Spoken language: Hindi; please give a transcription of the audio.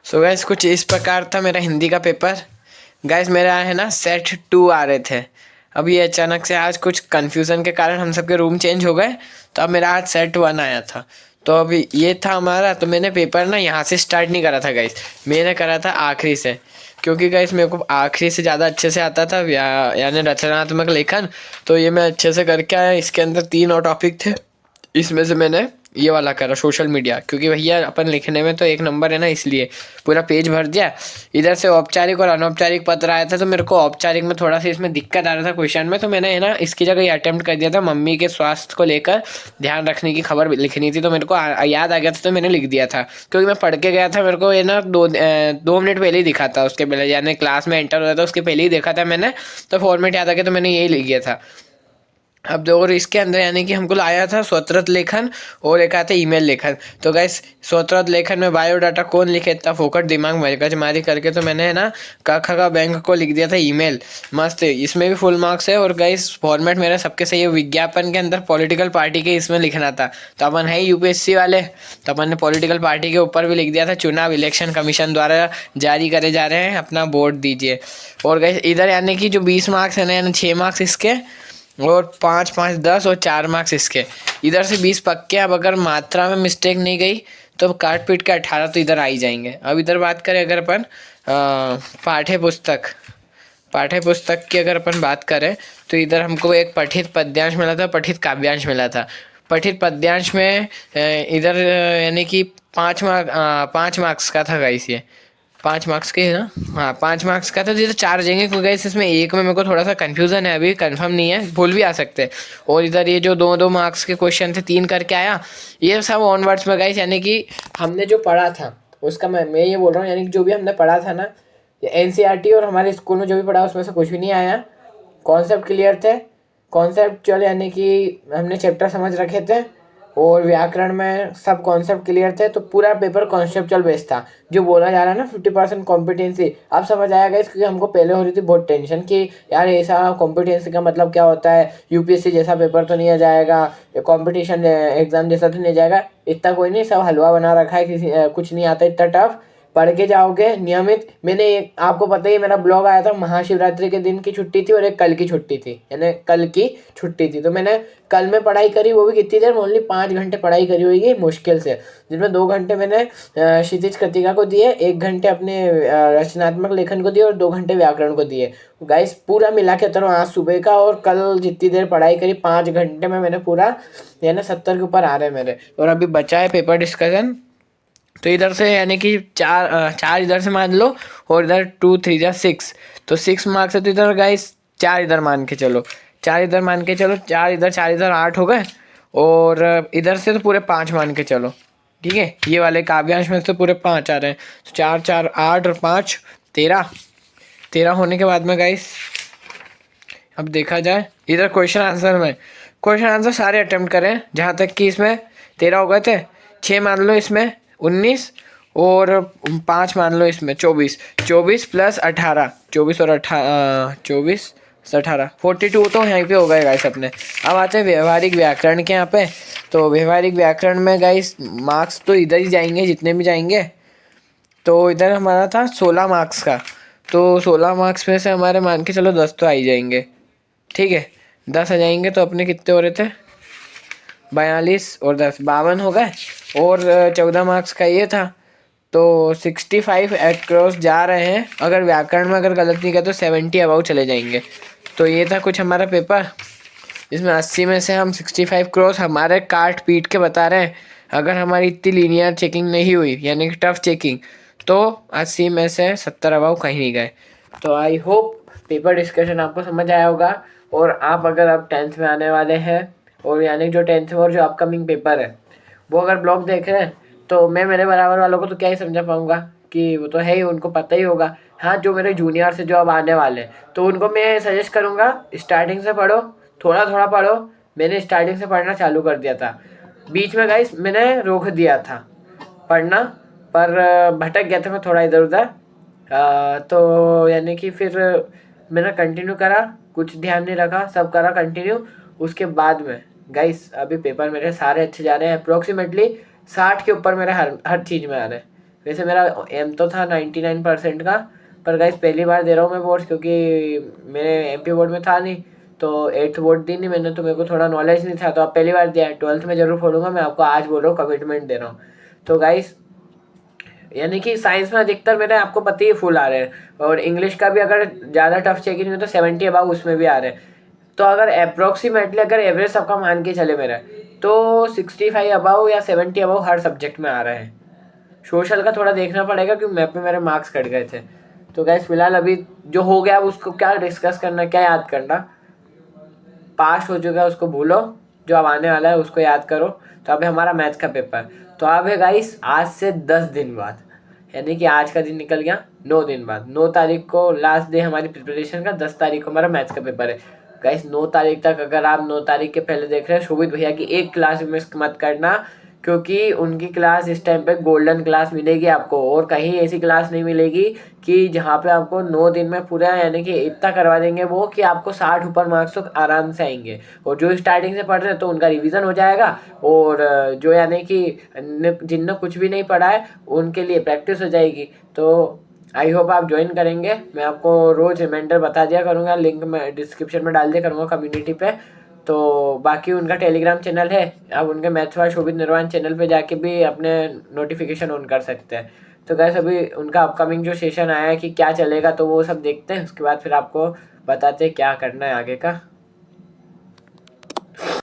सो गाइस कुछ इस प्रकार था मेरा हिंदी का पेपर। गाइस मेरा है ना सेट 2 आ रहे थे। अब ये अचानक से आज कुछ कन्फ्यूज़न के कारण हम सबके रूम चेंज हो गए, तो अब मेरा आज सेट 1 आया था। तो अभी ये था हमारा, तो मैंने पेपर ना यहाँ से स्टार्ट नहीं करा था गाइस, मैंने करा था आखिरी से। क्योंकि गाइस मेरे को आखिरी से ज़्यादा अच्छे से आता था यानी रचनात्मक लेखन। तो ये मैं अच्छे से करके आया। इसके अंदर 3 और टॉपिक थे, इसमें से मैंने ये वाला करा सोशल मीडिया, क्योंकि भैया अपन लिखने में तो 1 नंबर है ना, इसलिए पूरा पेज भर दिया। इधर से औपचारिक और अनौपचारिक पत्र आया था, तो मेरे को औपचारिक में थोड़ा सा इसमें दिक्कत आ रहा था क्वेश्चन में, तो मैंने है ना इसकी जगह ये अटेम्प्ट कर दिया था। मम्मी के स्वास्थ्य को लेकर ध्यान रखने की खबर लिखनी थी, तो मेरे को याद आ गया था, तो मैंने लिख दिया था। क्योंकि मैं पढ़ के गया था, मेरे को ये ना 2 मिनट पहले ही दिखा था, उसके पहले यानी क्लास में एंटर हुआ था उसके पहले ही देखा था मैंने। तो फॉर्मेट याद आ गया, तो मैंने यही लिख दिया था। अब दो और इसके अंदर यानी कि हमको लाया था स्वतंत्र लेखन और एक आता ईमेल लेखन। तो गाइस स्वतंत्र लेखन में बायोडाटा कौन लिखे, इतना फोकट दिमाग मगजमारी करके, तो मैंने है ना क ख का बैंक को लिख दिया था ईमेल। मस्त है, इसमें भी फुल मार्क्स है। और गाइस फॉर्मेट मेरा सबके सही है। विज्ञापन के अंदर पॉलिटिकल पार्टी के इसमें लिखना था, तो अपन है यूपीएससी वाले, तो अपन ने पॉलिटिकल पार्टी के ऊपर भी लिख दिया था, चुनाव इलेक्शन कमीशन द्वारा जारी करे जा रहे हैं, अपना वोट दीजिए। और गाइस इधर यानी कि जो 20 मार्क्स है ना, यानी 6 मार्क्स इसके और 5 5 10 और 4 मार्क्स इसके। इधर से 20 पक्के। अब अगर मात्रा में मिस्टेक नहीं गई तो काट पीट के 18 तो इधर आ ही जाएंगे। अब इधर बात करें अगर अपन पाठ्य पुस्तक की अगर अपन बात करें, तो इधर हमको एक पठित पद्यांश मिला था, पठित काव्यांश मिला था। पठित पद्यांश में इधर यानी कि 5 मार्क्स का था गाइस। ये 5 मार्क्स के है ना, हाँ 5 मार्क्स का था। तो ये तो 4 जाएंगे, क्योंकि इसमें एक में मेरे को थोड़ा सा कन्फ्यूज़न है, अभी कंफर्म नहीं है, भूल भी आ सकते हैं। और इधर ये जो 2 मार्क्स के क्वेश्चन थे 3 करके आया, ये सब ऑनवर्ड्स में गाइस, यानी कि हमने जो पढ़ा था उसका मैं ये बोल रहा हूँ, यानी कि जो भी हमने पढ़ा था ना एनसीईआरटी और हमारे स्कूल में जो भी पढ़ा उसमें से कुछ भी नहीं आया। कॉन्सेप्ट क्लियर थे, कॉन्सेप्चुअल यानी कि हमने चैप्टर समझ रखे थे, और व्याकरण में सब कॉन्सेप्ट क्लियर थे। तो पूरा पेपर कॉन्सेप्चुअल बेस्ड था। जो बोला जा रहा है ना 50% कॉम्पिटेंसी, अब समझ आया गया, क्योंकि हमको पहले हो रही थी बहुत टेंशन कि यार ऐसा कॉम्पिटेंसी का मतलब क्या होता है, यूपीएससी जैसा पेपर तो नहीं आ जाएगा, कॉम्पिटिशन एग्जाम जैसा तो नहीं जाएगा। इतना कोई नहीं, सब हलवा बना रखा है, किसी कुछ नहीं आता इतना टफ। पढ़ के जाओगे नियमित। मैंने एक आपको पता ही मेरा ब्लॉग आया था, महाशिवरात्रि के दिन की छुट्टी थी और एक कल की छुट्टी थी, यानी कल की छुट्टी थी। तो मैंने कल में पढ़ाई करी, वो भी कितनी देर, ओनली 5 घंटे पढ़ाई करी होगी मुश्किल से, जिनमें 2 घंटे मैंने क्षितिज कृतिका को दिए, 1 घंटे अपने रचनात्मक लेखन को दिए और 2 घंटे व्याकरण को दिए। गाइस पूरा मिला के तरह आज सुबह का और कल जितनी देर पढ़ाई करी 5 घंटे में मैंने पूरा, यानी 70 के ऊपर आ रहे हैं मेरे। और अभी बचा है पेपर डिस्कशन। तो इधर से यानी कि 4 इधर से मान लो, और इधर 2 3 जा 6, तो 6 मार्क्स है। तो इधर गाइस 4 इधर मान के चलो, 4 इधर मान के चलो, 4 इधर 4 इधर 8 हो गए। और इधर से तो पूरे 5 मान के चलो, ठीक है। ये वाले काव्यांश में से पूरे 5 आ रहे हैं, तो 4 4 8 और 5 13। 13 होने के बाद में गाइस अब देखा जाए, इधर क्वेश्चन आंसर सारे अटेम्प्ट करें, जहाँ तक कि इसमें 13 हो गए थे, 6 मान लो इसमें 19, और 5 मान लो इसमें 24। 24 प्लस 18, 24 और 24 18, 42 तो यहीं पे हो गए गाइस अपने। अब आते हैं व्यवहारिक व्याकरण के यहाँ पे। तो व्यवहारिक व्याकरण में गाइस मार्क्स तो इधर ही जाएंगे जितने भी जाएंगे। तो इधर हमारा था 16 मार्क्स का, तो 16 मार्क्स में से हमारे मान के चलो 10 तो आ ही जाएंगे, ठीक है। 10 आ जाएंगे, तो अपने कितने हो रहे थे, 42 और 10 52 हो गए। और 14 मार्क्स का ये था, तो 65 एट क्रॉस जा रहे हैं। अगर व्याकरण में अगर गलत नहीं किया तो 70 अबाउ चले जाएंगे। तो ये था कुछ हमारा पेपर, इसमें 80 में से हम 65 क्रॉस हमारे काट पीट के बता रहे हैं। अगर हमारी इतनी लीनियर चेकिंग नहीं हुई, यानी कि टफ चेकिंग, तो 80 में से 70 अबाउ कहीं नहीं गए। तो आई होप पेपर डिस्कशन आपको समझ आया होगा। और आप अगर अब 10th में आने वाले हैं, और यानी जो 10th में और जो अपकमिंग पेपर है वो अगर ब्लॉग देख रहे हैं, तो मैं मेरे बराबर वालों को तो क्या ही समझा पाऊँगा, कि वो तो है ही, उनको पता ही होगा। हाँ जो मेरे जूनियर से जो अब आने वाले हैं, तो उनको मैं सजेस्ट करूँगा स्टार्टिंग से पढ़ो, थोड़ा थोड़ा पढ़ो। मैंने स्टार्टिंग से पढ़ना चालू कर दिया था, बीच में गाइस मैंने रोक दिया था पढ़ना, पर भटक गया था मैं थोड़ा इधर उधर। तो यानी कि फिर मैंने कंटिन्यू करा, कुछ ध्यान नहीं रखा, सब करा कंटिन्यू। उसके बाद में गाइस अभी पेपर मेरे सारे अच्छे जा रहे हैं, अप्रोक्सीमेटली 60 के ऊपर मेरे हर चीज़ में आ रहे हैं। वैसे मेरा एम तो था 99% का, पर गाइस पहली बार दे रहा हूँ मैं बोर्ड्स, क्योंकि मेरे एमपी बोर्ड में था नहीं, तो 8th बोर्ड दी नहीं मैंने, तो मेरे को थोड़ा नॉलेज नहीं था, तो अब पहली बार दिया है। 12th में ज़रूर फोड़ूंगा, मैं आपको आज बोल रहा हूँ, कमिटमेंट दे रहा हूँ। तो गाइस यानी कि साइंस में अधिकतर मेरे आपको पता ही फुल आ रहे हैं, और इंग्लिश का भी अगर ज़्यादा टफ चाहिए नहीं तो 70 अबाव उसमें भी आ रहे हैं। तो अगर अप्रोक्सीमेटली अगर एवरेज सबका मान के चले मेरा, तो 65 अबाव या 70 अबाव हर सब्जेक्ट में आ रहे हैं। सोशल का थोड़ा देखना पड़ेगा क्योंकि मैप में मेरे मार्क्स कट गए थे। तो गैस फिलहाल अभी जो हो गया उसको क्या डिस्कस करना, क्या याद करना, पास हो चुका है उसको भूलो, जो अब आने वाला है उसको याद करो। तो अभी हमारा मैथ्स का पेपर तो अब है गाइस आज से 10 दिन बाद, यानी कि आज का दिन निकल गया 9 दिन बाद, 9 तारीख को लास्ट डे हमारी प्रिपरेशन का, 10 तारीख को हमारा मैथ्स का पेपर है। गाइस 9 तारीख तक अगर आप 9 तारीख के पहले देख रहे हैं, शोभित भैया की एक क्लास मिस मत करना, क्योंकि उनकी क्लास इस टाइम पे गोल्डन क्लास मिलेगी आपको, और कहीं ऐसी क्लास नहीं मिलेगी कि जहाँ पे आपको 9 दिन में पूरा यानी कि इतना करवा देंगे वो कि आपको 60 ऊपर मार्क्स तो आराम से आएंगे। और जो स्टार्टिंग से पढ़ रहे हैं तो उनका रिवीजन हो जाएगा, और जो यानी कि जिनने कुछ भी नहीं पढ़ा है उनके लिए प्रैक्टिस हो जाएगी। तो आई होप आप ज्वाइन करेंगे, मैं आपको रोज़ रिमाइंडर बता दिया करूँगा, लिंक मैं डिस्क्रिप्शन में डाल दिया करूँगा कम्युनिटी पे। तो बाकी उनका टेलीग्राम चैनल है, आप उनके मैथ्स वाला शोभित निर्वाण चैनल पे जाके भी अपने नोटिफिकेशन ऑन कर सकते हैं। तो गैस अभी उनका अपकमिंग जो सेशन आया है कि क्या चलेगा, तो वो सब देखते हैं, उसके बाद फिर आपको बताते हैं क्या करना है आगे का।